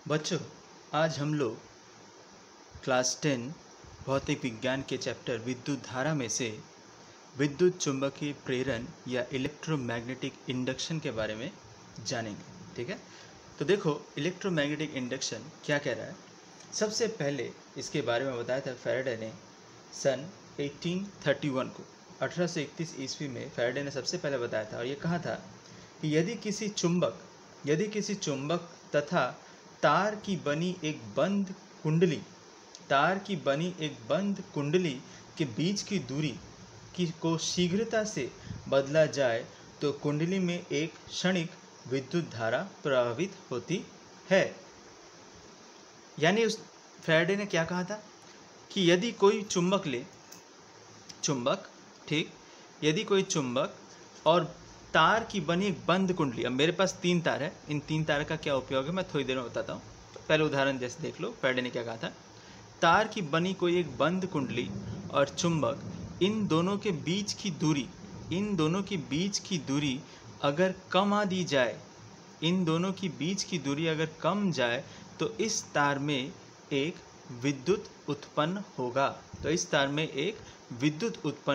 बच्चों, आज हम लोग क्लास 10 भौतिक विज्ञान के चैप्टर विद्युत धारा में से विद्युत चुंबकीय प्रेरण या इलेक्ट्रोमैग्नेटिक इंडक्शन के बारे में जानेंगे। ठीक है, तो देखो इलेक्ट्रोमैग्नेटिक इंडक्शन क्या कह रहा है। सबसे पहले इसके बारे में बताया था फैराडे ने सन 1831 को 1831 ईस्वी में फैराडे ने सबसे पहले बताया था। और ये कहा था कि यदि किसी चुंबक तथा तार की बनी एक बंद कुंडली के बीच की दूरी को शीघ्रता से बदला जाए तो कुंडली में एक क्षणिक विद्युत धारा प्रवाहित होती है। यानी उस फैराडे ने क्या कहा था कि यदि कोई चुंबक और तार की बनी एक बंद कुंडली, अब मेरे पास 3 तार है, इन 3 तार का क्या उपयोग है मैं थोड़ी देर में बताता हूँ। पहले उदाहरण जैसे देख लो, फैराडे ने क्या कहा था। तार की बनी कोई एक बंद कुंडली और चुंबक, इन दोनों के बीच की दूरी अगर कम जाए तो इस तार में एक विद्युत उत्पन्न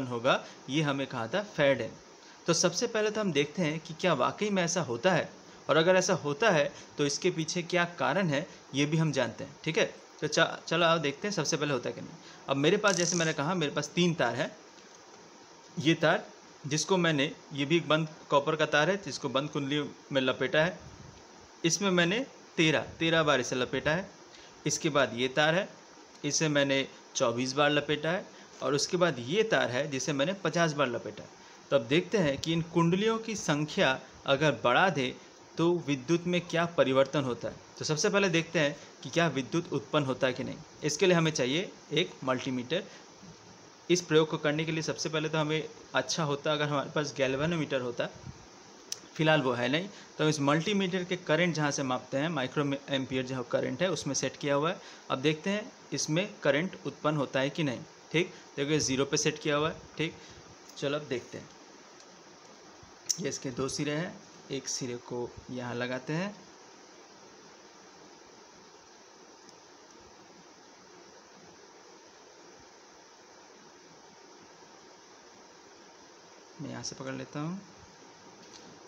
होगा। ये हमें कहा था फैराडे ने। तो सबसे पहले तो हम देखते हैं कि क्या वाकई में ऐसा होता है, और अगर ऐसा होता है तो इसके पीछे क्या कारण है ये भी हम जानते हैं। ठीक है, तो चलो आओ देखते हैं सबसे पहले होता है कि नहीं। अब मेरे पास, जैसे मैंने कहा, मेरे पास 3 तार है। ये तार जिसको मैंने, ये भी एक बंद कॉपर का तार है जिसको बंद कुंडली में लपेटा है। इसमें मैंने 13 बार इसे लपेटा है। इसके बाद ये तार है, इसे मैंने 24 बार लपेटा है। और उसके बाद ये तार है जिसे मैंने 50 बार लपेटा है। तो अब देखते हैं कि इन कुंडलियों की संख्या अगर बढ़ा दे तो विद्युत में क्या परिवर्तन होता है। तो सबसे पहले देखते हैं कि क्या विद्युत उत्पन्न होता है कि नहीं। इसके लिए हमें चाहिए एक मल्टीमीटर। इस प्रयोग को करने के लिए सबसे पहले तो हमें अच्छा होता अगर हमारे पास गैल्वेनोमीटर होता। फिलहाल वो है नहीं, तो इस मल्टीमीटर के करंट जहाँ से मापते हैं, माइक्रो एम्पियर जो करंट है उसमें सेट किया हुआ है। अब देखते हैं इसमें करंट उत्पन्न होता है कि नहीं। ठीक, देखो 0 पे सेट किया हुआ है। ठीक, चलो अब देखते हैं। ये इसके 2 सिरे हैं, एक सिरे को यहाँ लगाते हैं। मैं यहाँ से पकड़ लेता हूँ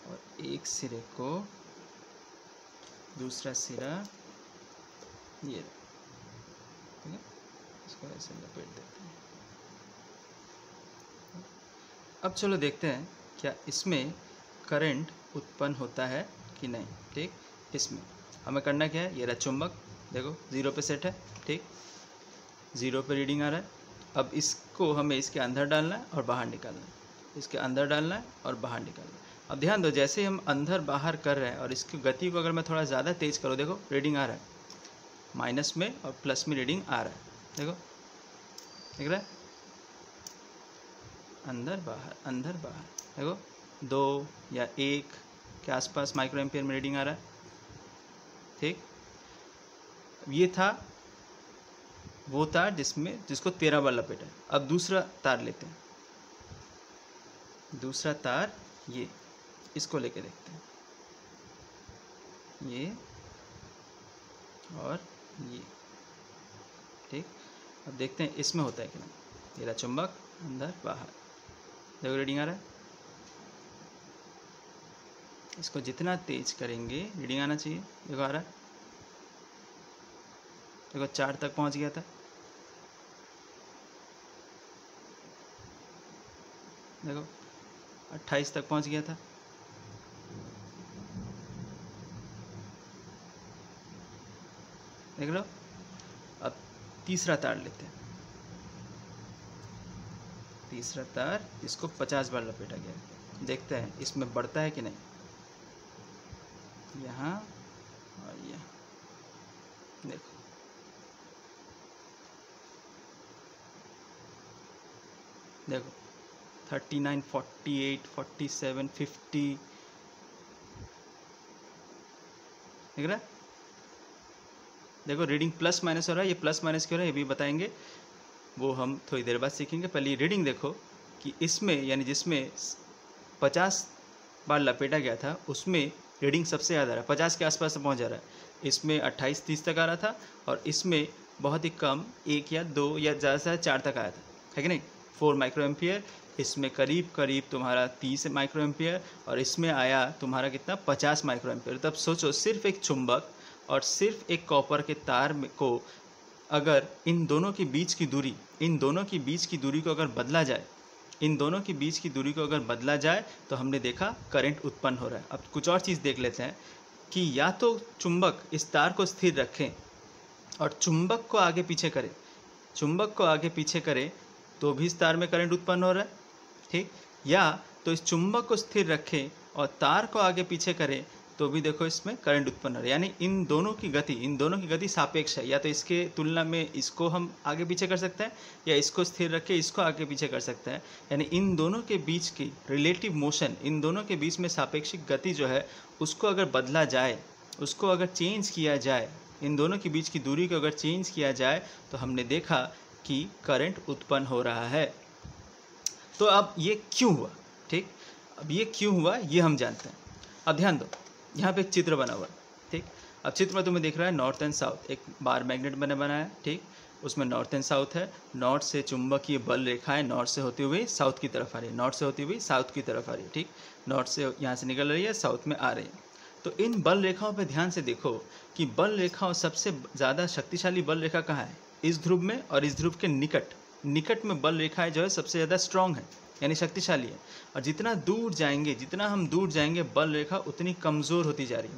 और एक सिरे को, दूसरा सिरा ये, ठीक है, इसको ऐसे लपेट देते हैं। अब चलो देखते हैं क्या इसमें करंट उत्पन्न होता है कि नहीं। ठीक, इसमें हमें करना क्या है, ये रहा चुंबक, देखो 0 पे सेट है। ठीक, 0 पे रीडिंग आ रहा है। अब इसको हमें इसके अंदर डालना है और बाहर निकालना है, इसके अंदर डालना है और बाहर निकालना है। अब ध्यान दो, जैसे ही हम अंदर बाहर कर रहे हैं और इसकी गति को अगर मैं थोड़ा ज़्यादा तेज़ करूँ, देखो रीडिंग आ रहा है, माइनस में और प्लस में रीडिंग आ रहा है। देखो दिख रहा है, अंदर बाहर, देखो 2 या 1 के आसपास माइक्रो एम्पियर में रीडिंग आ रहा है। ठीक, ये था वो तार जिसको 13 बार लपेटा है। अब दूसरा तार लेते हैं, दूसरा तार ये, इसको लेके देखते हैं, ये और ये। ठीक, अब देखते हैं इसमें होता है कि नहीं। ये रहा चुंबक, अंदर बाहर, देखो रीडिंग आ रहा है। इसको जितना तेज करेंगे रीडिंग आना चाहिए। देखो आ रहा है, देखो 4 तक पहुंच गया था। देखो 28 तक पहुंच गया था। देख लो। अब तीसरा तार लेते हैं, तीसरा तार इसको 50 बार लपेटा गया है। देखते हैं इसमें बढ़ता है कि नहीं, यहाँ और यहाँ। देखो देखो 39, 48, 47, 50, देख रहा है। देखो रीडिंग प्लस माइनस हो रहा है। ये प्लस माइनस क्यों हो रहा है ये भी बताएंगे, वो हम थोड़ी देर बाद सीखेंगे। पहले ये रीडिंग देखो कि इसमें, यानी जिसमें 50 बार लपेटा गया था उसमें रीडिंग सबसे ज़्यादा आ रहा है, 50 के आसपास पहुंच जा रहा है। इसमें 28-30 तक आ रहा था और इसमें बहुत ही कम 1 या 2 या ज़्यादा से ज़्यादा 4 तक आया था, है कि नहीं, 4 माइक्रो एम्पियर। इसमें करीब करीब तुम्हारा 30 माइक्रो एम्पियर और इसमें आया तुम्हारा कितना 50 माइक्रो एम्पियर। तब सोचो सिर्फ एक चुंबक और सिर्फ एक कॉपर के तार को अगर इन दोनों के बीच की दूरी को अगर बदला जाए, इन दोनों के बीच की दूरी को अगर बदला जाए तो हमने देखा करंट उत्पन्न हो रहा है। अब कुछ और चीज़ देख लेते हैं कि या तो चुंबक इस तार को स्थिर रखें और चुंबक को आगे पीछे करें तो भी इस तार में करंट उत्पन्न हो रहा है, ठीक, या तो इस चुंबक को स्थिर रखें और तार को आगे पीछे करें तो भी देखो इसमें करंट उत्पन्न हो रहा है। यानी इन दोनों की गति सापेक्ष है, या तो इसके तुलना में इसको हम आगे पीछे कर सकते हैं या इसको स्थिर रख के इसको आगे पीछे कर सकते हैं। यानी इन दोनों के बीच की रिलेटिव मोशन, इन दोनों के बीच में सापेक्षिक गति जो है उसको अगर बदला जाए, उसको अगर चेंज किया जाए, इन दोनों के बीच की दूरी को अगर चेंज किया जाए तो हमने देखा कि करंट उत्पन्न हो रहा है। तो अब ये क्यों हुआ, ठीक, अब ये क्यों हुआ ये हम जानते हैं। अब ध्यान दो, यहाँ पे एक चित्र बना हुआ है, ठीक। अब चित्र में तुम्हें दिख रहा है नॉर्थ एंड साउथ, एक बार मैग्नेट मैंने बनाया, ठीक, उसमें नॉर्थ एंड साउथ है। नॉर्थ से चुंबकीय बल रेखाएं नॉर्थ से होती हुई साउथ की तरफ आ रही है, नॉर्थ से होती हुई साउथ की तरफ आ रही है, ठीक, नॉर्थ से यहाँ से निकल रही है, साउथ में आ रही है। तो इन बल रेखाओं पर ध्यान से देखो कि बल रेखाओं सबसे ज़्यादा शक्तिशाली बल रेखा कहाँ है, इस ध्रुव में और इस ध्रुव के निकट में बल रेखाएं जो है सबसे ज़्यादा स्ट्रॉन्ग है, यानी शक्तिशाली है। और जितना हम दूर जाएंगे बल रेखा उतनी कमज़ोर होती जा रही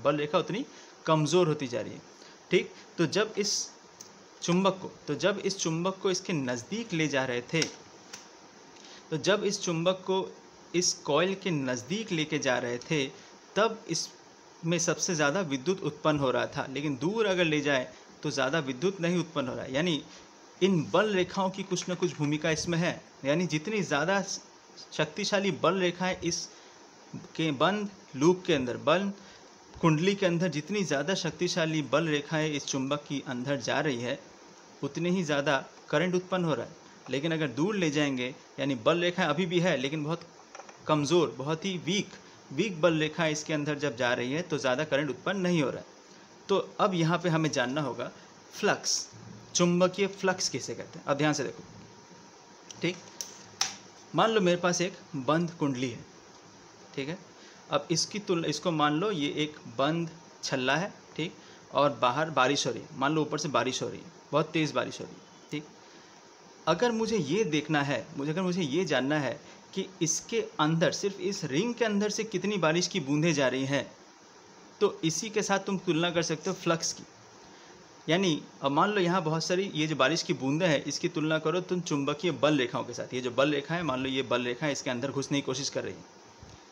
है, ठीक। तो जब इस चुंबक को इसके नज़दीक ले जा रहे थे, तो जब इस चुंबक को इस कॉइल के नज़दीक लेके जा रहे थे तब इसमें सबसे ज़्यादा विद्युत उत्पन्न हो रहा था, लेकिन दूर अगर ले जाए तो ज़्यादा विद्युत नहीं उत्पन्न हो रहा है। यानी इन बल रेखाओं की कुछ न कुछ भूमिका इसमें है। यानी जितनी ज़्यादा शक्तिशाली बल रेखाएं इस के बंद लूप के अंदर, बंद कुंडली के अंदर जितनी ज़्यादा शक्तिशाली बल रेखाएं इस चुंबक की अंदर जा रही है उतनी ही ज़्यादा करंट उत्पन्न हो रहा है। लेकिन अगर दूर ले जाएंगे, यानी बल रेखाएं अभी भी है लेकिन बहुत कमज़ोर, बहुत ही वीक बल रेखाएं इसके अंदर जब जा रही है तो ज़्यादा करंट उत्पन्न नहीं हो रहा है। तो अब यहाँ पे हमें जानना होगा फ्लक्स, चुंबकीय फ्लक्स किसे कहते हैं। अब ध्यान से देखो, ठीक, मान लो मेरे पास एक बंद कुंडली है, ठीक है। अब इसको मान लो ये एक बंद छल्ला है, ठीक, और बाहर बारिश हो रही है, मान लो ऊपर से बारिश हो रही है, बहुत तेज़ बारिश हो रही है, ठीक। अगर मुझे ये देखना है, अगर मुझे ये जानना है कि इसके अंदर, सिर्फ इस रिंग के अंदर से कितनी बारिश की बूंदें जा रही हैं, तो इसी के साथ तुम तुलना कर सकते हो फ्लक्स की। यानी अब मान लो यहाँ बहुत सारी ये जो बारिश की बूंदें हैं इसकी तुलना करो तुम चुंबकीय बल रेखाओं के साथ। ये जो बल रेखा है, मान लो ये बल रेखा है, इसके अंदर घुसने की कोशिश कर रही है,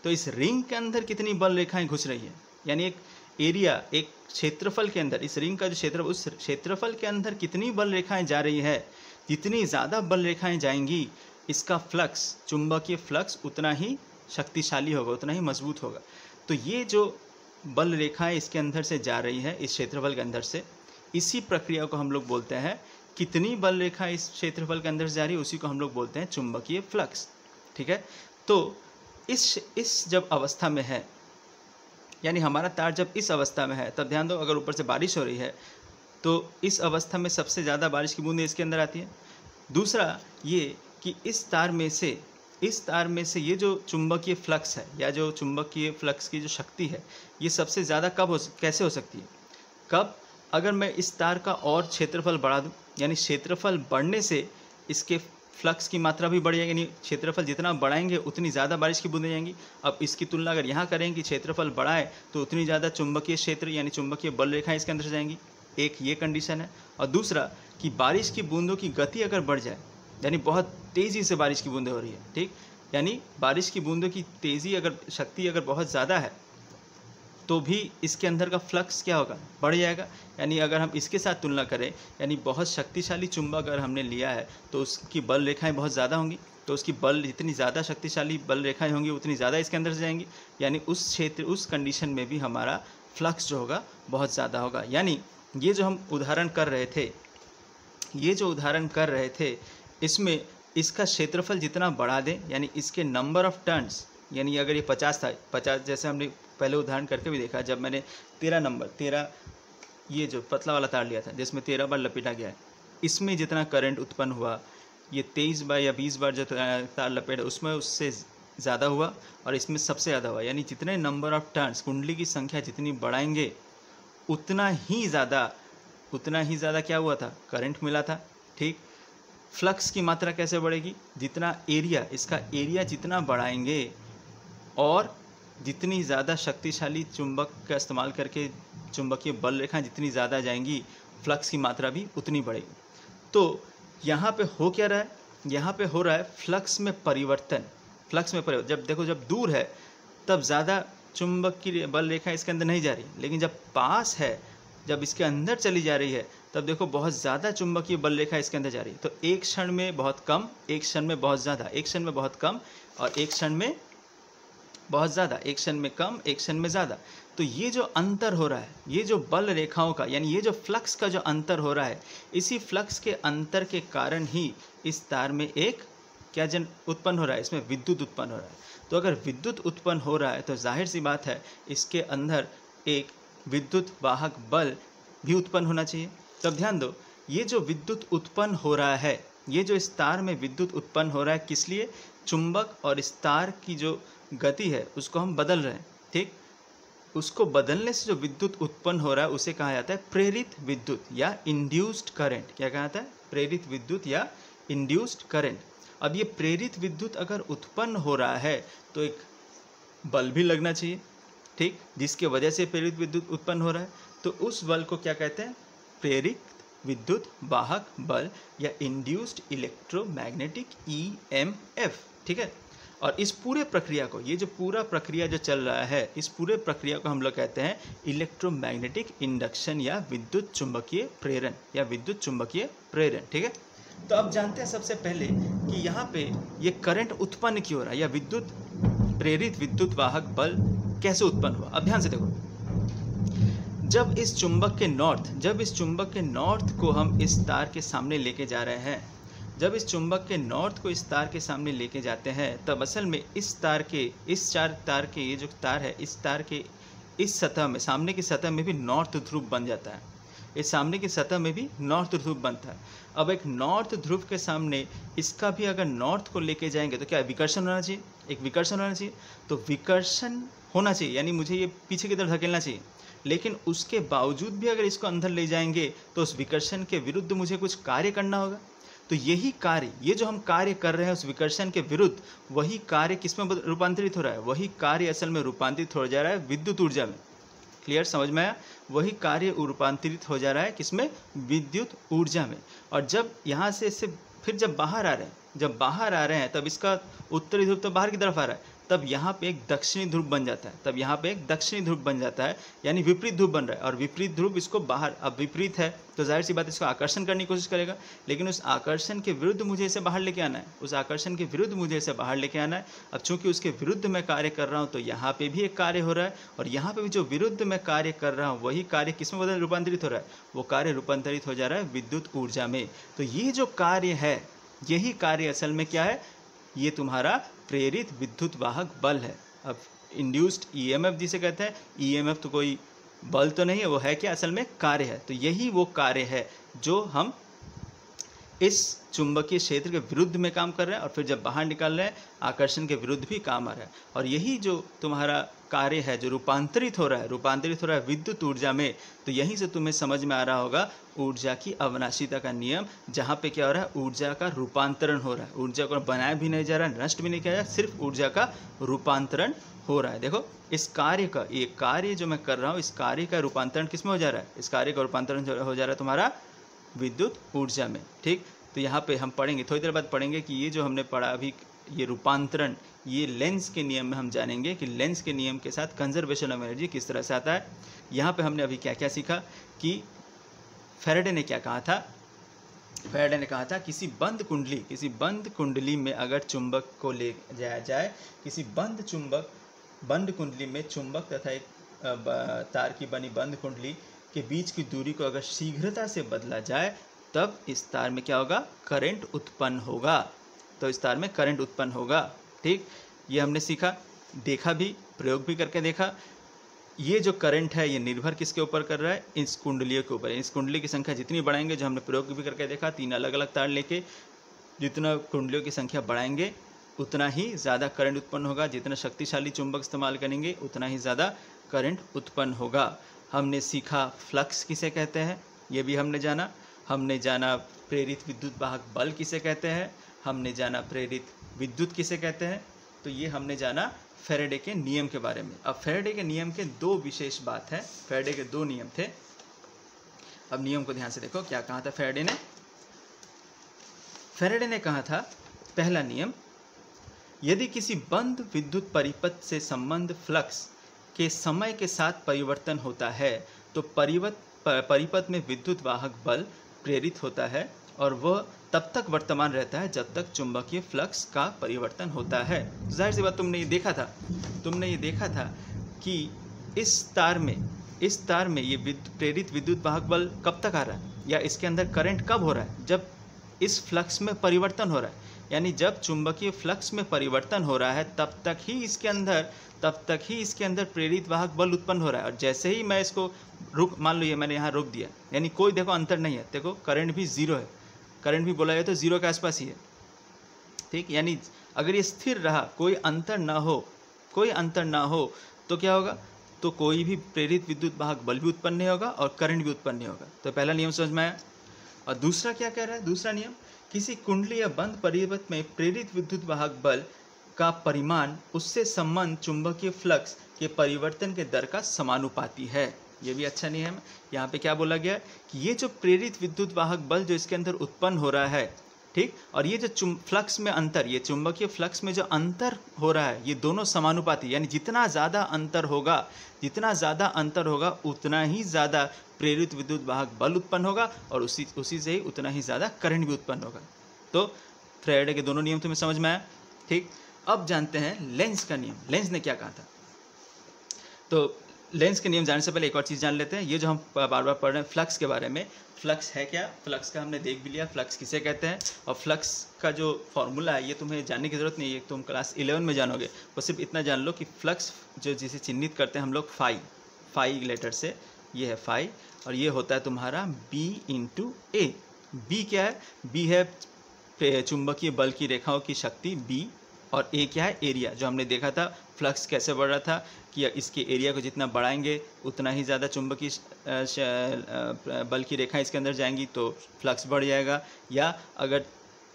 तो इस रिंग के अंदर कितनी बल रेखाएं घुस रही है, यानी एक एरिया, एक क्षेत्रफल के अंदर, इस रिंग का जो क्षेत्र, उस क्षेत्रफल के अंदर कितनी बल रेखाएं जा रही है। जितनी ज़्यादा बल रेखाएं जाएंगी इसका फ्लक्स, चुंबकीय फ्लक्स उतना ही शक्तिशाली होगा, उतना ही मजबूत होगा। तो ये जो बल रेखाएं इसके अंदर से जा रही है, इस क्षेत्रफल के अंदर से, इसी प्रक्रिया को हम लोग बोलते हैं, कितनी बल रेखा इस क्षेत्रफल के अंदर से जा रही है उसी को हम लोग बोलते हैं चुंबकीय फ्लक्स, ठीक है। तो इस जब अवस्था में है, यानी हमारा तार जब इस अवस्था में है, तब ध्यान दो अगर ऊपर से बारिश हो रही है तो इस अवस्था में सबसे ज़्यादा बारिश की बूंदें इसके अंदर आती है। दूसरा ये कि इस तार में से ये जो चुंबकीय फ्लक्स है, या जो चुंबकीय फ्लक्स की जो शक्ति है, ये सबसे ज़्यादा कैसे हो सकती है, कब, अगर मैं इस तार का और क्षेत्रफल बढ़ा दूं, यानी क्षेत्रफल बढ़ने से इसके फ्लक्स की मात्रा भी बढ़ जाएगी, यानी क्षेत्रफल जितना बढ़ाएंगे उतनी ज़्यादा बारिश की बूंदें जाएंगी। अब इसकी तुलना अगर यहाँ करें कि क्षेत्रफल बढ़ाए तो उतनी ज़्यादा चुंबकीय क्षेत्र, यानी चुंबकीय बल रेखाएं इसके अंदर जाएंगी, एक ये कंडीशन है। और दूसरा कि बारिश की बूंदों की गति अगर बढ़ जाए, यानी बहुत तेज़ी से बारिश की बूंदें हो रही है, ठीक, यानी बारिश की बूंदों की तेज़ी, अगर शक्ति अगर बहुत ज़्यादा है तो भी इसके अंदर का फ्लक्स क्या होगा, बढ़ जाएगा। यानी अगर हम इसके साथ तुलना करें, यानी बहुत शक्तिशाली चुंबक अगर हमने लिया है तो उसकी बल रेखाएं बहुत ज़्यादा होंगी, तो उसकी बल, जितनी ज़्यादा शक्तिशाली बल रेखाएं होंगी उतनी ज़्यादा इसके अंदर से जाएंगी, यानी उस क्षेत्र, उस कंडीशन में भी हमारा फ्लक्स जो होगा बहुत ज़्यादा होगा। यानी ये जो हम उदाहरण कर रहे थे, इसमें इसका क्षेत्रफल जितना बढ़ा दें, यानी इसके नंबर ऑफ टर्न्स, यानी अगर ये 50 था, 50 जैसे हमने पहले उदाहरण करके भी देखा, जब मैंने 13 ये जो पतला वाला तार लिया था जिसमें 13 बार लपेटा गया है, इसमें जितना करंट उत्पन्न हुआ ये 23 बार या 20 बार जो तार लपेटा उसमें उससे ज़्यादा हुआ और इसमें सबसे ज़्यादा हुआ। यानी जितने नंबर ऑफ टर्न्स, कुंडली की संख्या जितनी बढ़ाएंगे उतना ही ज़्यादा क्या हुआ था, करंट मिला था। ठीक, फ्लक्स की मात्रा कैसे बढ़ेगी, जितना एरिया, इसका एरिया जितना बढ़ाएंगे और जितनी ज़्यादा शक्तिशाली चुंबक का इस्तेमाल करके चुंबकीय बल रेखाएं जितनी ज़्यादा जाएंगी, फ्लक्स की मात्रा भी उतनी बढ़ेगी। तो यहाँ पे हो क्या रहा है, यहाँ पे हो रहा है फ्लक्स में परिवर्तन। जब देखो, जब दूर है तब ज़्यादा चुंबक की बल रेखा इसके अंदर नहीं जा रही, लेकिन जब पास है, जब इसके अंदर चली जा रही है, तब देखो बहुत ज़्यादा चुंबकीय बल रेखा इसके अंदर जा रही है। तो एक क्षण में बहुत कम, एक क्षण में बहुत ज़्यादा, एक क्षण में बहुत कम और एक क्षण में बहुत ज़्यादा, एक क्षण में कम, एक क्षण में ज़्यादा। तो ये जो अंतर हो रहा है, ये जो बल रेखाओं का, यानी ये जो फ्लक्स का जो अंतर हो रहा है, इसी फ्लक्स के अंतर के कारण ही इस तार में एक क्या उत्पन्न हो रहा है, इसमें विद्युत उत्पन्न हो रहा है। तो अगर विद्युत उत्पन्न हो रहा है तो जाहिर सी बात है इसके अंदर एक विद्युत वाहक बल भी उत्पन्न होना चाहिए। तब ध्यान दो, ये जो विद्युत उत्पन्न हो रहा है, ये जो इस तार में विद्युत उत्पन्न हो रहा है, किस लिए, चुंबक और इस तार की जो गति है उसको हम बदल रहे हैं। ठीक, उसको बदलने से जो विद्युत उत्पन्न हो रहा है उसे कहा जाता है प्रेरित विद्युत या इंड्यूस्ड करंट। क्या कहा जाता है, प्रेरित विद्युत या इंड्यूस्ड करंट। अब ये प्रेरित विद्युत अगर उत्पन्न हो रहा है तो एक बल भी लगना चाहिए, ठीक, जिसके वजह से प्रेरित विद्युत उत्पन्न हो रहा है। तो उस बल को क्या कहते हैं, प्रेरित विद्युत वाहक बल या इंड्यूस्ड इलेक्ट्रोमैग्नेटिक EMF। ठीक है, और इस पूरे प्रक्रिया को, ये जो पूरा प्रक्रिया जो चल रहा है, इस पूरे प्रक्रिया को हम लोग कहते हैं इलेक्ट्रोमैग्नेटिक इंडक्शन या विद्युत चुंबकीय प्रेरण या विद्युत चुंबकीय प्रेरण। ठीक है, तो अब जानते हैं सबसे पहले कि यहाँ पे ये करंट उत्पन्न क्यों हो रहा है या विद्युत प्रेरित विद्युत वाहक बल कैसे उत्पन्न हुआ। अब ध्यान से देखो, जब इस चुंबक के नॉर्थ को हम इस तार के सामने लेके जा रहे हैं, जब इस चुंबक के नॉर्थ को इस तार के सामने लेके जाते हैं, तब असल में इस तार के, इस चार तार के, ये जो तार है, इस तार के इस सतह में, सामने की सतह में भी नॉर्थ ध्रुव बन जाता है। इस सामने की सतह में भी नॉर्थ ध्रुव बनता है। अब एक नॉर्थ ध्रुव के सामने इसका भी अगर नॉर्थ को लेके जाएंगे तो क्या विकर्षण होना चाहिए, एक विकर्षण होना चाहिए। तो विकर्षण होना चाहिए, यानी मुझे ये पीछे की तरफ धकेलना चाहिए, लेकिन उसके बावजूद भी अगर इसको अंदर ले जाएंगे तो उस विकर्षण के विरुद्ध मुझे कुछ कार्य करना होगा। तो यही कार्य, ये जो हम कार्य कर रहे हैं उस विकर्षण के विरुद्ध, वही कार्य किसमें रूपांतरित हो रहा है, वही कार्य असल में रूपांतरित हो जा रहा है विद्युत ऊर्जा में। क्लियर, समझ में आया, वही कार्य रूपांतरित हो जा रहा है किसमें, विद्युत ऊर्जा में। और जब यहाँ से इससे फिर जब बाहर आ रहे हैं तब इसका उत्तरी ध्रुव तो बाहर की तरफ आ रहा है, तब यहाँ पे एक दक्षिणी ध्रुव बन जाता है, यानी विपरीत ध्रुव बन रहा है। और विपरीत ध्रुव इसको बाहर, अब विपरीत है तो जाहिर सी बात इसको आकर्षण करने की कोशिश करेगा, लेकिन उस आकर्षण के विरुद्ध मुझे इसे बाहर लेके आना है, अब चूंकि उसके विरुद्ध मैं कार्य कर रहा हूँ तो यहाँ पे भी एक कार्य हो रहा है, और यहाँ पे भी जो विरुद्ध मैं कार्य कर रहा हूँ वही कार्य किसमें रूपांतरित हो रहा है, वो कार्य रूपांतरित हो जा रहा है विद्युत ऊर्जा में। तो ये जो कार्य है, यही कार्य असल में क्या है, ये तुम्हारा प्रेरित विद्युत वाहक बल है। अब इंड्यूस्ड EMF जिसे कहते हैं, EMF तो कोई बल तो नहीं है, वो है क्या, असल में कार्य है। तो यही वो कार्य है जो हम इस चुंबकीय क्षेत्र के विरुद्ध में काम कर रहे हैं, और फिर जब बाहर निकाल रहे हैं आकर्षण के विरुद्ध भी काम आ रहा है। और यही जो तुम्हारा कार्य है जो रूपांतरित हो रहा है विद्युत ऊर्जा में। तो यहीं से तुम्हें समझ में आ रहा होगा ऊर्जा की अविनाशिता का नियम, जहाँ पे क्या हो रहा है, ऊर्जा का रूपांतरण हो रहा है। ऊर्जा को बनाया भी नहीं जा रहा है, नष्ट भी नहीं किया जा रहा है, सिर्फ ऊर्जा का रूपांतरण हो रहा है। देखो, इस कार्य का, ये कार्य जो मैं कर रहा हूँ, इस कार्य का रूपांतरण किस में हो जा रहा है, इस कार्य का रूपांतरण हो जा रहा है तुम्हारा विद्युत ऊर्जा में। ठीक, तो यहाँ पे हम पढ़ेंगे, थोड़ी देर बाद पढ़ेंगे कि ये जो हमने पढ़ा अभी, ये रूपांतरण, ये लेंस के नियम में हम जानेंगे कि लेंस के नियम के साथ कंजर्वेशन ऑफ एनर्जी किस तरह से आता है। यहाँ पे हमने अभी क्या क्या सीखा कि फैराडे ने क्या कहा था। फैराडे ने कहा था किसी बंद कुंडली में अगर चुंबक को ले जाया जाए, किसी बंद कुंडली में चुंबक तथा एक तार की बनी बंद कुंडली के बीच की दूरी को अगर शीघ्रता से बदला जाए, तब इस तार में क्या होगा, करंट उत्पन्न होगा। तो इस तार में करंट उत्पन्न होगा। ठीक, ये हमने सीखा, देखा भी, प्रयोग भी करके देखा। ये जो करंट है ये निर्भर किसके ऊपर कर रहा है, इस कुंडलियों के ऊपर। इस कुंडली की संख्या जितनी बढ़ाएंगे, जो हमने प्रयोग भी करके देखा, 3 अलग अलग तार लेके जितना कुंडलियों की संख्या बढ़ाएंगे उतना ही ज़्यादा करंट उत्पन्न होगा। जितना शक्तिशाली चुंबक इस्तेमाल करेंगे उतना ही ज़्यादा करंट उत्पन्न होगा। हमने सीखा फ्लक्स किसे कहते हैं, ये भी हमने जाना। हमने जाना प्रेरित विद्युत वाहक बल किसे कहते हैं, हमने जाना प्रेरित विद्युत किसे कहते हैं। तो ये हमने जाना फैराडे के नियम के बारे में। अब फैराडे के नियम के 2 विशेष बात है। फैराडे के 2 नियम थे। अब नियम को ध्यान से देखो, क्या कहा था फैराडे ने। फैराडे ने कहा था, पहला नियम, यदि किसी बंद विद्युत परिपथ से संबंध फ्लक्स के समय के साथ परिवर्तन होता है तो परिपथ में विद्युत वाहक बल प्रेरित होता है और वह तब तक वर्तमान रहता है जब तक चुंबकीय फ्लक्स का परिवर्तन होता है। जाहिर सी बात, तुमने ये देखा था कि इस तार में ये प्रेरित विद्युत वाहक बल कब तक आ रहा है, या इसके अंदर करंट कब हो रहा है, जब इस फ्लक्स में परिवर्तन हो रहा है। यानी जब चुंबकीय फ्लक्स में परिवर्तन हो रहा है तब तक ही इसके अंदर प्रेरित वाहक बल उत्पन्न हो रहा है। और जैसे ही मैं इसको मान लो ये मैंने यहाँ रोक दिया, यानी कोई देखो अंतर नहीं है। देखो करंट भी 0 है, करंट भी बोला जाए तो 0 के आसपास ही है, ठीक। यानी अगर ये स्थिर रहा, कोई अंतर ना हो तो क्या होगा, तो कोई भी प्रेरित विद्युत वाहक बल भी उत्पन्न नहीं होगा और करंट भी उत्पन्न नहीं होगा। तो पहला नियम समझ में आया। और दूसरा क्या कह रहा है, दूसरा नियम, किसी कुंडली या बंद परिपथ में प्रेरित विद्युत वाहक बल का परिमाण उससे संबंध चुंबकीय फ्लक्स के परिवर्तन के दर का समानुपाती है। ये भी अच्छा नियम है। यहाँ पे क्या बोला गया कि ये जो प्रेरित विद्युत वाहक बल जो इसके अंदर उत्पन्न हो रहा है, ठीक, और ये जो फ्लक्स में अंतर, ये चुंबकीय फ्लक्स में जो अंतर हो रहा है, ये दोनों समानुपाती, यानी जितना ज़्यादा अंतर होगा उतना ही ज़्यादा प्रेरित विद्युत वाहक बल उत्पन्न होगा और उसी से ही उतना ही ज़्यादा करंट भी उत्पन्न होगा। तो फैराडे के दोनों नियम तुम्हें समझ में आया, ठीक। अब जानते हैं लेंस का नियम। लेंस ने क्या कहा था। तो लेंस के नियम जानने से पहले एक और चीज़ जान लेते हैं। ये जो हम बार बार पढ़ रहे हैं फ्लक्स के बारे में, फ्लक्स है क्या, फ्लक्स का हमने देख भी लिया, फ्लक्स किसे कहते हैं। और फ्लक्स का जो फॉर्मूला है ये तुम्हें जानने की ज़रूरत नहीं है, तुम क्लास 11 में जानोगे। बस सिर्फ इतना जान लो कि फ्लक्स जो जिसे चिन्हित करते हैं हम लोग फाई लेटर से, ये है फाई, और ये होता है तुम्हारा B/A। बी क्या है, बी है चुंबकीय बल की रेखाओं की शक्ति B, और ए क्या है, एरिया। जो हमने देखा था फ्लक्स कैसे बढ़ रहा था कि इसके एरिया को जितना बढ़ाएंगे उतना ही ज़्यादा चुंबकीय बल की रेखाएं इसके अंदर जाएंगी तो फ्लक्स बढ़ जाएगा। या अगर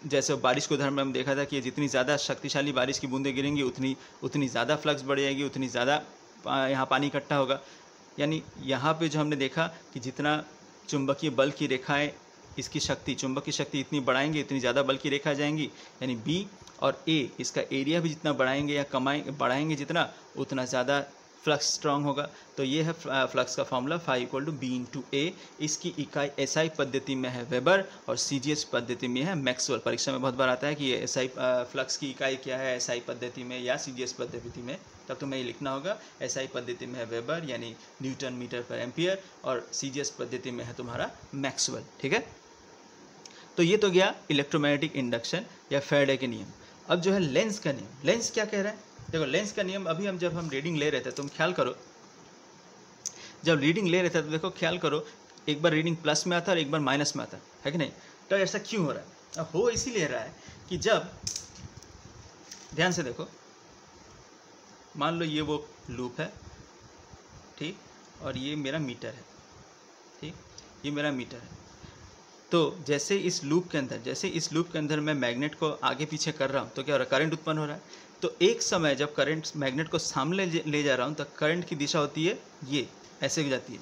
जैसे बारिश को उदाहरण में हम देखा था कि जितनी ज़्यादा शक्तिशाली बारिश की बूंदें गिरेंगी उतनी ज़्यादा फ्लक्स बढ़ जाएगी, उतनी ज़्यादा यहाँ पानी इकट्ठा होगा। यानी यहाँ पे जो हमने देखा कि जितना चुंबकीय बल की रेखाएँ इसकी शक्ति, चुंबकीय शक्ति इतनी बढ़ाएंगे इतनी ज़्यादा बल की रेखा जाएंगी। यानी बी और ए, इसका एरिया भी जितना बढ़ाएंगे या बढ़ाएंगे जितना, उतना ज़्यादा फ्लक्स स्ट्रांग होगा। तो ये है फ्लक्स का formula, phi equal to B/A। इसकी इकाई SI पद्धति में है वेबर और CGS पद्धति में है मैक्सवेल। परीक्षा में बहुत बार आता है कि ये SI फ्लक्स की इकाई क्या है, SI पद्धति में या CGS पद्धति में, तब तुम्हें ये लिखना होगा। SI पद्धति में है वेबर यानी न्यूटन मीटर पर एम्पियर, और CGS पद्धति में है तुम्हारा मैक्सवेल, ठीक है। तो ये तो गया इलेक्ट्रोमैग्नेटिक इंडक्शन या फैराडे के नियम। अब जो है लेंस का नियम। लेंस क्या कह रहा है, देखो लेंस का नियम अभी जब हम रीडिंग ले रहे थे, तुम ख्याल करो, जब रीडिंग ले रहे थे तो देखो ख्याल करो, एक बार रीडिंग प्लस में आता है और एक बार माइनस में आता है कि नहीं। तो ऐसा क्यों हो रहा है, अब हो इसीलिए रहा है कि जब, ध्यान से देखो, मान लो ये वो लूप है, ठीक, और ये मेरा मीटर है, ठीक, ये मेरा मीटर है। तो जैसे इस लूप के अंदर मैं मैग्नेट को आगे पीछे कर रहा हूँ तो क्या हो रहा है, करंट उत्पन्न हो रहा है। तो एक समय जब करंट मैग्नेट को सामने ले जा रहा हूँ तो करंट की दिशा होती है ये ऐसे हो जाती है,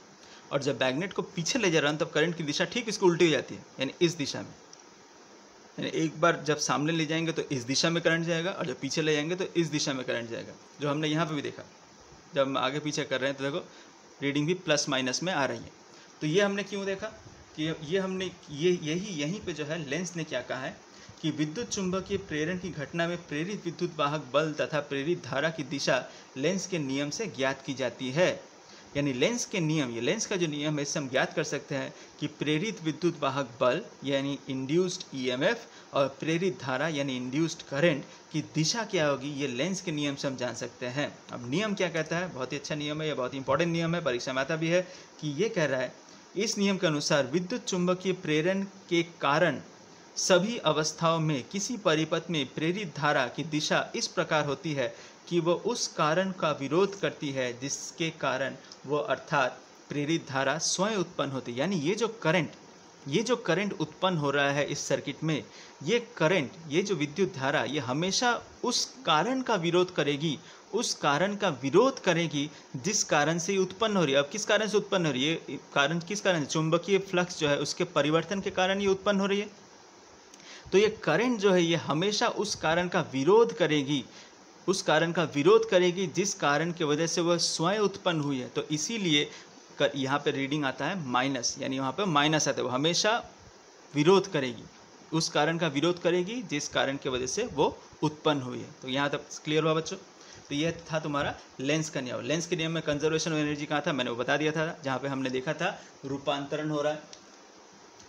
और जब मैग्नेट को पीछे ले जा रहा हूँ तब करंट की दिशा ठीक इसको उल्टी हो जाती है, यानी इस दिशा में। यानी एक बार जब सामने ले जाएंगे तो इस दिशा में करंट जाएगा, और जब पीछे ले जाएंगे तो इस दिशा में करंट जाएगा। जो हमने यहाँ पर भी देखा, जब हम आगे पीछे कर रहे हैं तो देखो रीडिंग भी प्लस माइनस में आ रही है। तो ये हमने क्यों देखा कि यहीं पे जो है लेंस ने क्या कहा है कि विद्युत चुंबकीय प्रेरण की घटना में प्रेरित विद्युत वाहक बल तथा प्रेरित धारा की दिशा लेंस के नियम से ज्ञात की जाती है। यानी लेंस के नियम, ये लेंस का जो नियम है इससे हम ज्ञात कर सकते हैं कि प्रेरित विद्युत वाहक बल यानी इंड्यूस्ड ईएमएफ और प्रेरित धारा यानी इंड्यूस्ड करंट की दिशा क्या होगी, ये लेंस के नियम से हम जान सकते हैं। अब नियम क्या कहता है, बहुत ही अच्छा नियम है, यह बहुत ही इंपॉर्टेंट नियम है, परीक्षा में आता भी है कि ये कह रहा है इस नियम के अनुसार विद्युत चुंबकीय प्रेरण के कारण सभी अवस्थाओं में किसी परिपथ में प्रेरित धारा की दिशा इस प्रकार होती है कि वह उस कारण का विरोध करती है जिसके कारण वो अर्थात प्रेरित धारा स्वयं उत्पन्न होती है। यानी ये जो करंट उत्पन्न हो रहा है इस सर्किट में, ये करंट, ये जो विद्युत धारा, ये हमेशा उस कारण का विरोध करेगी, उस कारण का विरोध करेगी जिस कारण से ये उत्पन्न हो रही है। अब किस कारण से उत्पन्न हो रही है, ये कारण किस कारण से, चुंबकीय फ्लक्स जो है उसके परिवर्तन के कारण ये उत्पन्न हो रही है। तो ये करंट जो है ये हमेशा उस कारण का विरोध करेगी, उस कारण का विरोध करेगी जिस कारण की वजह से वह स्वयं उत्पन्न हुई है। तो इसीलिए यहाँ पे रीडिंग आता है माइनस, यानी वहाँ पे माइनस आता है, वो हमेशा विरोध करेगी, उस कारण का विरोध करेगी जिस कारण की वजह से वो उत्पन्न हुई है। तो यहाँ तक क्लियर हुआ बच्चों। तो यह था तुम्हारा लेंस का नियम। लेंस के नियम में कंजर्वेशन ऑफ एनर्जी कहाँ था, मैंने वो बता दिया था, जहाँ पे हमने देखा था रूपांतरण हो रहा है,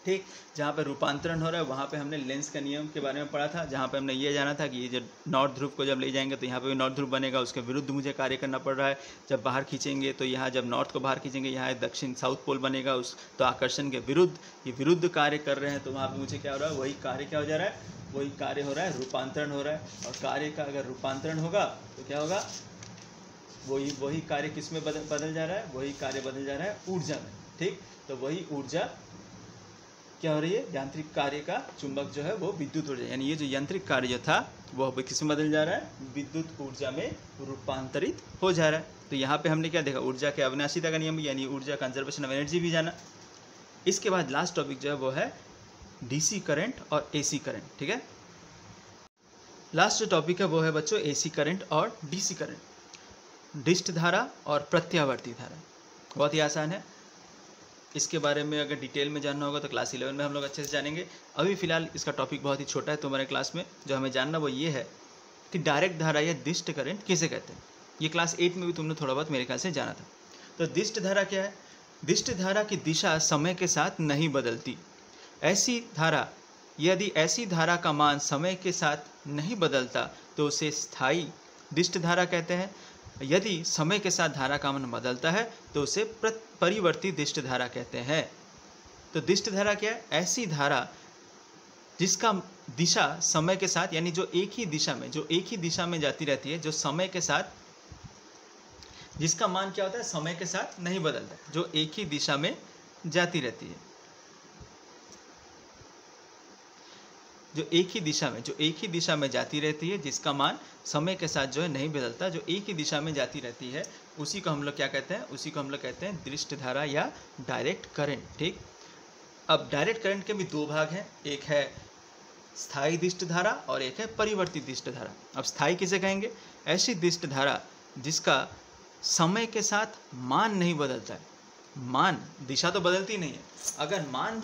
ठीक, जहाँ पे रूपांतरण हो रहा है वहाँ पे हमने लेंस का नियम के बारे में पढ़ा था, जहाँ पे हमने ये जाना था कि ये जो नॉर्थ ध्रुव को जब ले जाएंगे तो यहाँ पे भी नॉर्थ ध्रुव बनेगा, उसके विरुद्ध मुझे कार्य करना पड़ रहा है। जब बाहर खींचेंगे तो यहाँ, जब नॉर्थ को बाहर खींचेंगे यहाँ दक्षिण साउथ पोल बनेगा, उस तो आकर्षण के विरुद्ध, ये विरुद्ध कार्य कर रहे हैं, तो वहाँ पर मुझे क्या हो रहा है, वही कार्य क्या हो जा रहा है, वही कार्य हो रहा है, रूपांतरण हो रहा है। और कार्य का अगर रूपांतरण होगा तो क्या होगा, वही कार्य किस में बदल जा रहा है, वही कार्य बदल जा रहा है ऊर्जा में, ठीक। तो वही ऊर्जा क्या हो रही है, यांत्रिक कार्य का चुंबक जो है वो विद्युत ऊर्जा, यानी ये जो यांत्रिक कार्य जो था वो किस में बदल जा रहा है, विद्युत ऊर्जा में रूपांतरित हो जा रहा है। तो यहाँ पे हमने क्या देखा, ऊर्जा के अविनाशिता का नियम यानी ऊर्जा कंजर्वेशन ऑफ एनर्जी भी जाना। इसके बाद लास्ट टॉपिक जो है वो है डीसी करंट और एसी करंट, ठीक है। लास्ट जो टॉपिक है वो है बच्चों एसी करंट और डीसी करंट, डिस्ट धारा और प्रत्यावर्ती धारा। बहुत ही आसान है, इसके बारे में अगर डिटेल में जानना होगा तो क्लास 11 में हम लोग अच्छे से जानेंगे। अभी फिलहाल इसका टॉपिक बहुत ही छोटा है, तो हमारे क्लास में जो हमें जानना वो ये है कि डायरेक्ट धारा या डिस्ट करंट किसे कहते हैं। ये क्लास 8 में भी तुमने थोड़ा बहुत मेरे ख्याल से जाना था। तो डिस्ट धारा क्या है, डिस्ट धारा की दिशा समय के साथ नहीं बदलती। ऐसी धारा, यदि ऐसी धारा का मान समय के साथ नहीं बदलता तो उसे स्थायी डिस्ट धारा कहते हैं। यदि समय के साथ धारा का मान बदलता है तो उसे परिवर्ती डिस्ट धारा कहते हैं। तो डिस्ट धारा क्या है, ऐसी धारा जिसका दिशा समय के साथ, यानी जो एक ही दिशा में जाती रहती है, जो समय के साथ, जिसका मान क्या होता है, समय के साथ नहीं बदलता, जो एक ही दिशा में जाती रहती है, जो एक ही दिशा में जाती रहती है, जिसका मान समय के साथ जो है नहीं बदलता, जो एक ही दिशा में जाती रहती है, उसी को हम लोग क्या कहते हैं, उसी को हम लोग कहते हैं डिस्ट धारा या डायरेक्ट करंट, ठीक। अब डायरेक्ट करंट के भी दो भाग हैं, एक है स्थायी डिस्ट धारा और एक है परिवर्ती डिस्ट धारा। अब स्थायी किसे कहेंगे, ऐसी डिस्ट धारा जिसका समय के साथ मान नहीं बदलता है। मान, दिशा तो बदलती नहीं है, अगर मान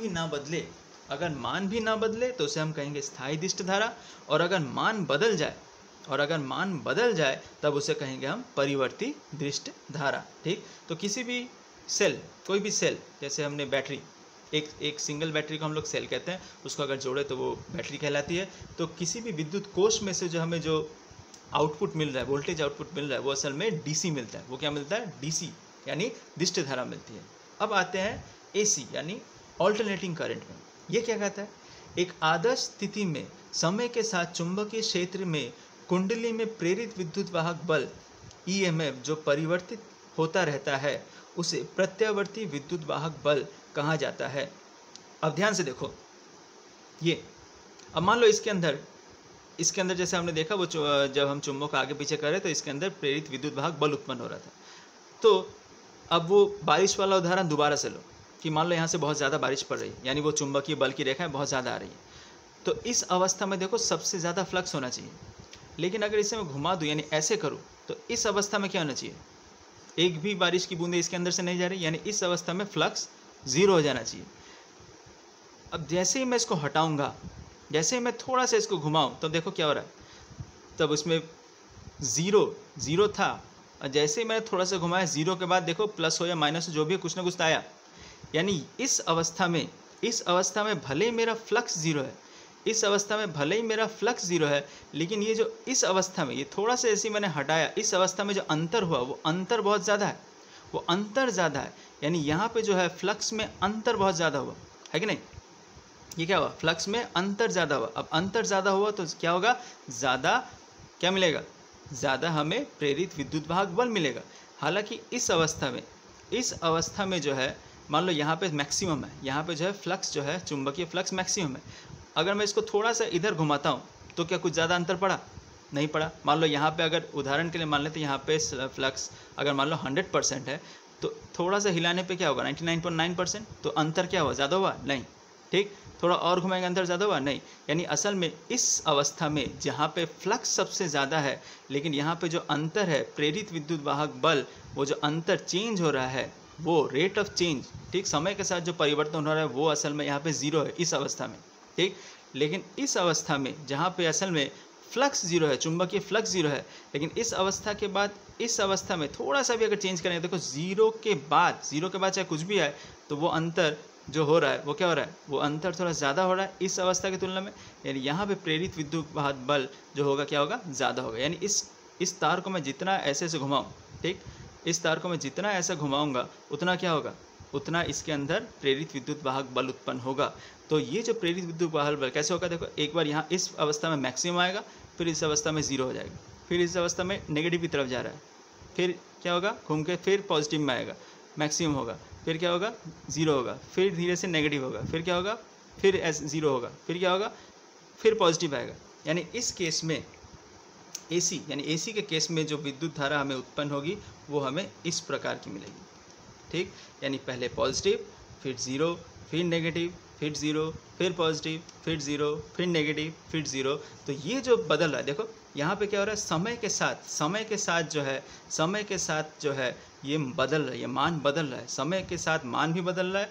भी ना बदले तो उसे हम कहेंगे स्थायी डिस्ट धारा, और अगर मान बदल जाए तब उसे कहेंगे हम परिवर्ती डिस्ट धारा, ठीक। तो किसी भी सेल, कोई भी सेल, जैसे हमने बैटरी, एक सिंगल बैटरी को हम लोग सेल कहते हैं, उसको अगर जोड़े तो वो बैटरी कहलाती है। तो किसी भी विद्युत कोष में से जो हमें जो आउटपुट मिल रहा है, वोल्टेज आउटपुट मिल रहा है, वो असल में डीसी मिलता है। वो क्या मिलता है, डीसी, यानी डिस्ट धारा मिलती है। अब आते हैं एसी यानी ऑल्टरनेटिंग करंट में। ये क्या कहता है, एक आदर्श स्थिति में समय के साथ चुंबकीय क्षेत्र में कुंडली में प्रेरित विद्युत वाहक बल ईएमएफ जो परिवर्तित होता रहता है उसे प्रत्यावर्ती विद्युत वाहक बल कहा जाता है। अब ध्यान से देखो, ये अब मान लो इसके अंदर जैसे हमने देखा वो जब हम चुंबक आगे पीछे कर रहे तो इसके अंदर प्रेरित विद्युत वाहक बल उत्पन्न हो रहा था। तो अब वो बारिश वाला उदाहरण दोबारा से लो कि मान लो यहाँ से बहुत ज़्यादा बारिश पड़ रही है, यानी वो चुंबकीय बल की रेखाएं बहुत ज़्यादा आ रही है। तो इस अवस्था में देखो सबसे ज़्यादा फ्लक्स होना चाहिए, लेकिन अगर इसे मैं घुमा दूँ यानी ऐसे करूँ तो इस अवस्था में क्या होना चाहिए, एक भी बारिश की बूंदें इसके अंदर से नहीं जा रही, यानी इस अवस्था में फ्लक्स 0 हो जाना चाहिए। अब जैसे ही मैं इसको हटाऊंगा, जैसे ही मैं थोड़ा सा इसको घुमाऊं, तो देखो क्या हो रहा है, तब उसमें 0 था, और जैसे ही मैंने थोड़ा सा घुमाया, जीरो के बाद देखो प्लस हो या माइनस हो जो भी है कुछ ना कुछ तो आया। यानी इस अवस्था में भले ही मेरा फ्लक्स जीरो है, इस अवस्था में भले ही मेरा फ्लक्स जीरो है, लेकिन ये जो इस अवस्था में, ये थोड़ा सा ऐसे मैंने हटाया, इस अवस्था में जो अंतर हुआ वो अंतर बहुत ज़्यादा है, वो अंतर ज़्यादा है। यानी यहाँ पे जो है फ्लक्स में अंतर बहुत ज़्यादा हुआ है कि नहीं। ये क्या हुआ, फ्लक्स में अंतर ज़्यादा हुआ। अब अंतर ज़्यादा हुआ तो क्या होगा, ज़्यादा क्या मिलेगा, ज़्यादा हमें प्रेरित विद्युत वाहक बल मिलेगा। हालांकि इस अवस्था में जो है, मान लो यहाँ पे मैक्सिमम है, यहाँ पे जो है फ्लक्स जो है चुंबकीय फ्लक्स मैक्सिमम है। अगर मैं इसको थोड़ा सा इधर घुमाता हूँ तो क्या कुछ ज़्यादा अंतर पड़ा, नहीं पड़ा। मान लो यहाँ पे अगर उदाहरण के लिए मान लेते हैं यहाँ पे फ्लक्स अगर मान लो 100% है तो थोड़ा सा हिलाने पे क्या होगा 99.9%, तो अंतर क्या हुआ, ज़्यादा हुआ नहीं, ठीक। थोड़ा और घुमाएंगे अंतर ज़्यादा हुआ नहीं। यानी असल में इस अवस्था में जहाँ पे फ्लक्स सबसे ज़्यादा है, लेकिन यहाँ पे जो अंतर है प्रेरित विद्युत वाहक बल, वो जो अंतर चेंज हो रहा है, वो रेट ऑफ चेंज, ठीक, समय के साथ जो परिवर्तन हो रहा है वो असल में यहाँ पे ज़ीरो है इस अवस्था में, ठीक। लेकिन इस अवस्था में जहाँ पे असल में फ्लक्स जीरो है, चुंबकीय फ्लक्स जीरो है, लेकिन इस अवस्था के बाद इस अवस्था में थोड़ा सा भी अगर चेंज करें, देखो जीरो के बाद चाहे कुछ भी आए तो वो अंतर जो हो रहा है वो क्या हो रहा है, वो अंतर थोड़ा ज़्यादा हो रहा है इस अवस्था की तुलना में। यानी यहाँ पे प्रेरित विद्युत वाहक बल जो होगा क्या होगा, ज़्यादा होगा। यानी इस तार को मैं जितना ऐसे से घुमाऊँ, ठीक, इस तार को मैं जितना ऐसा घुमाऊँगा उतना क्या होगा, उतना इसके अंदर प्रेरित विद्युत वाहक बल उत्पन्न होगा। तो ये जो प्रेरित विद्युत वाहक बल कैसे होगा, देखो एक बार यहाँ इस अवस्था में मैक्सिमम आएगा, फिर इस अवस्था में जीरो हो जाएगा, फिर इस अवस्था में नेगेटिव की तरफ जा रहा है, फिर क्या होगा घूम के फिर पॉजिटिव में आएगा, मैक्सिमम होगा, फिर क्या होगा जीरो होगा, फिर धीरे से नेगेटिव होगा, फिर क्या होगा, फिर जीरो होगा, फिर क्या होगा, फिर पॉजिटिव आएगा। यानी इस केस में एसी, यानी एसी के केस में जो विद्युत धारा हमें उत्पन्न होगी वो हमें इस प्रकार की मिलेगी, ठीक। यानी पहले पॉजिटिव, फिर ज़ीरो, फिर नेगेटिव, फिर ज़ीरो, फिर पॉजिटिव, फिर ज़ीरो, फिर नेगेटिव, फिर ज़ीरो। तो ये जो बदल रहा है, देखो यहाँ पे क्या हो रहा है, समय के साथ जो है ये बदल रहा है, ये मान बदल रहा है, समय के साथ मान भी बदल रहा है,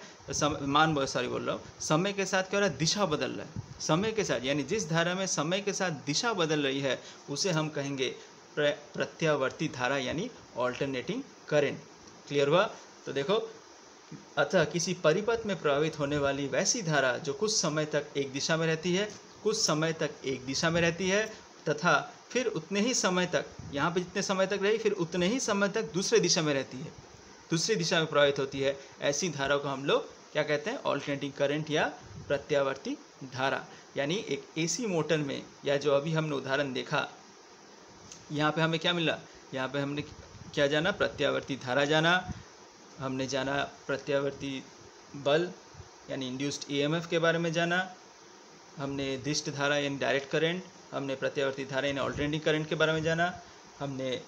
समय के साथ क्या हो रहा है, दिशा बदल रहा है, समय के साथ। यानी जिस धारा में समय के साथ दिशा बदल रही है उसे हम कहेंगे प्रत्यावर्ती धारा, यानी ऑल्टरनेटिंग करंट। क्लियर हुआ। तो देखो, अतः किसी परिपथ में प्रवाहित होने वाली वैसी धारा जो कुछ समय तक एक दिशा में रहती है, तथा फिर उतने ही समय तक, यहाँ पे जितने समय तक रही, फिर उतने ही समय तक दूसरे दिशा में रहती है, दूसरी दिशा में प्रवाहित होती है, ऐसी धारा को हम लोग क्या कहते हैं, ऑल्टरनेटिंग करंट या प्रत्यावर्ती धारा। यानी एक एसी मोटर में, या जो अभी हमने उदाहरण देखा, यहाँ पे हमें क्या मिला, यहाँ पे हमने क्या जाना, प्रत्यावर्ती धारा जाना, हमने जाना प्रत्यावर्ती बल यानी इंड्यूस्ड ईएमएफ के बारे में जाना, हमने दृष्ट धारा यानी डायरेक्ट करंट, हमने प्रत्यावर्ती धारा यानी ऑल्टरनेटिंग करंट के बारे में जाना, हमने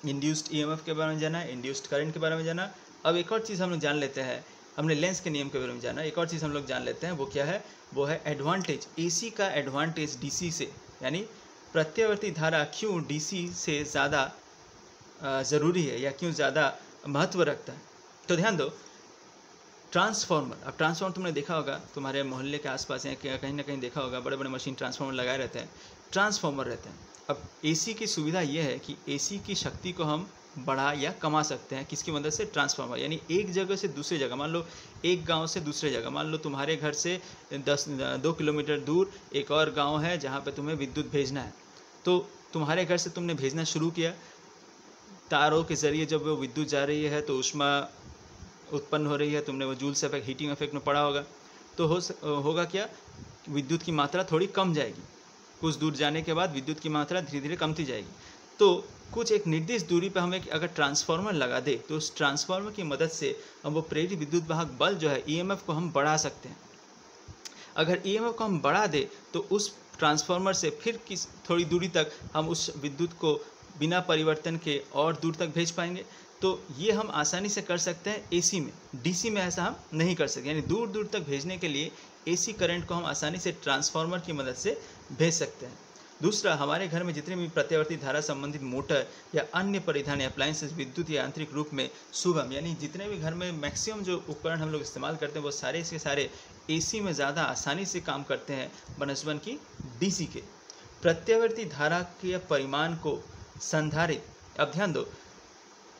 इंड्यूस्ड ईएमएफ के बारे में जाना, इंड्यूस्ड करंट के बारे में जाना। अब एक और चीज़ हम लोग जान लेते हैं, हमने लेंस के नियम के बारे में जाना, एक और चीज़ हम लोग जान लेते हैं, वो क्या है, वो है एडवांटेज, एसी का एडवांटेज डीसी से। यानी प्रत्यावर्ती धारा क्यों डीसी से ज़्यादा ज़रूरी है या क्यों ज़्यादा महत्व रखता है। तो ध्यान दो, ट्रांसफार्मर, अब ट्रांसफार्मर तुमने देखा होगा, तुम्हारे मोहल्ले के आसपास या कहीं ना कहीं देखा होगा, बड़े बड़े मशीन ट्रांसफार्मर लगाए रहते हैं, ट्रांसफार्मर रहते हैं। अब एसी की सुविधा ये है कि एसी की शक्ति को हम बढ़ा या कमा सकते हैं, किसकी मदद से, ट्रांसफार्मर। यानी एक जगह से दूसरी जगह, मान लो एक गांव से दूसरे जगह, मान लो तुम्हारे घर से 2 किलोमीटर दूर एक और गांव है जहां पे तुम्हें विद्युत भेजना है, तो तुम्हारे घर से तुमने भेजना शुरू किया, तारों के ज़रिए जब वो विद्युत जा रही है तो ऊष्मा उत्पन्न हो रही है, तुमने वो जूल्स इफेक्ट, हीटिंग इफेक्ट में पढ़ा होगा, तो होगा क्या, विद्युत की मात्रा थोड़ी कम जाएगी, कुछ दूर जाने के बाद विद्युत की मात्रा धीरे धीरे कमती जाएगी। तो कुछ एक निर्दिष्ट दूरी पर हमें अगर ट्रांसफार्मर लगा दे तो उस ट्रांसफार्मर की मदद से हम वो प्रेरित विद्युत वाहक बल जो है ईएमएफ को हम बढ़ा सकते हैं। अगर ईएमएफ को हम बढ़ा दे तो उस ट्रांसफार्मर से फिर थोड़ी दूरी तक हम उस विद्युत को बिना परिवर्तन के और दूर तक भेज पाएंगे। तो ये हम आसानी से कर सकते हैं एसी में, डीसी में ऐसा हम नहीं कर सकते। यानी दूर दूर तक भेजने के लिए एसी करंट को हम आसानी से ट्रांसफार्मर की मदद से भेज सकते हैं। दूसरा, हमारे घर में जितने भी प्रत्यावर्ती धारा संबंधित मोटर या अन्य परिधान अप्लायंसेस विद्युत या यांत्रिक रूप में सुगम, यानी जितने भी घर में मैक्सिमम जो उपकरण हम लोग इस्तेमाल करते हैं वो सारे के सारे एसी में ज़्यादा आसानी से काम करते हैं बनस्पन की डीसी के। प्रत्यावर्ती धारा के परिमाण को संधारित, अब ध्यान दो,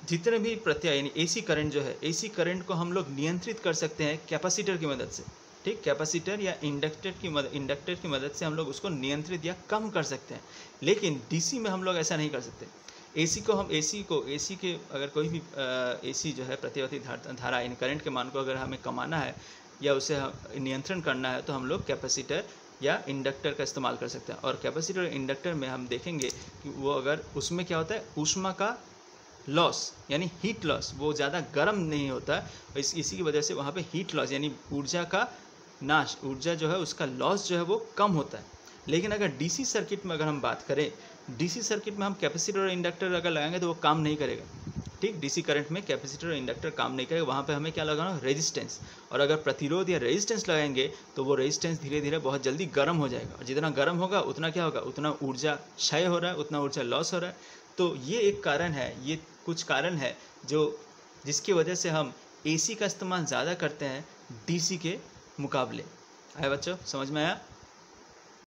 जितने भी प्रत्यय यानी एसी करंट जो है, एसी करंट को हम लोग नियंत्रित कर सकते हैं कैपेसिटर की मदद से। ठीक, कैपेसिटर या इंडक्टर की मदद से हम लोग उसको नियंत्रित या कम कर सकते हैं। लेकिन डीसी में हम लोग ऐसा नहीं कर सकते। एसी के अगर कोई भी एसी जो है प्रतिवर्ती धारा यानी करंट के मान को अगर हमें कमाना है या उसे नियंत्रण करना है तो हम लोग कैपेसिटर या इंडक्टर का इस्तेमाल कर सकते हैं। और कैपेसिटर और इंडक्टर में हम देखेंगे कि वो अगर उसमें क्या होता है, ऊष्मा का लॉस यानी हीट लॉस, वो ज़्यादा गर्म नहीं होता, इसी की वजह से वहाँ पे हीट लॉस यानी ऊर्जा का नाश, ऊर्जा जो है उसका लॉस जो है वो कम होता है। लेकिन अगर डीसी सर्किट में अगर हम बात करें, डीसी सर्किट में हम कैपेसिटर और इंडक्टर अगर लगाएंगे तो वो काम नहीं करेगा। ठीक, डीसी करंट में कैपेसिटर और इंडक्टर काम नहीं करेगा, वहाँ पे हमें क्या लगाना, रेजिस्टेंस। और अगर प्रतिरोध या रेजिस्टेंस लगाएंगे तो वो रेजिस्टेंस धीरे धीरे बहुत जल्दी गर्म हो जाएगा, और जितना गर्म होगा उतना क्या होगा, उतना ऊर्जा क्षय हो रहा है, उतना ऊर्जा लॉस हो रहा है। तो ये एक कारण है, ये कुछ कारण है जिसकी वजह से हम एसी का इस्तेमाल ज़्यादा करते हैं डीसी के मुकाबले। आया बच्चों, समझ में आया?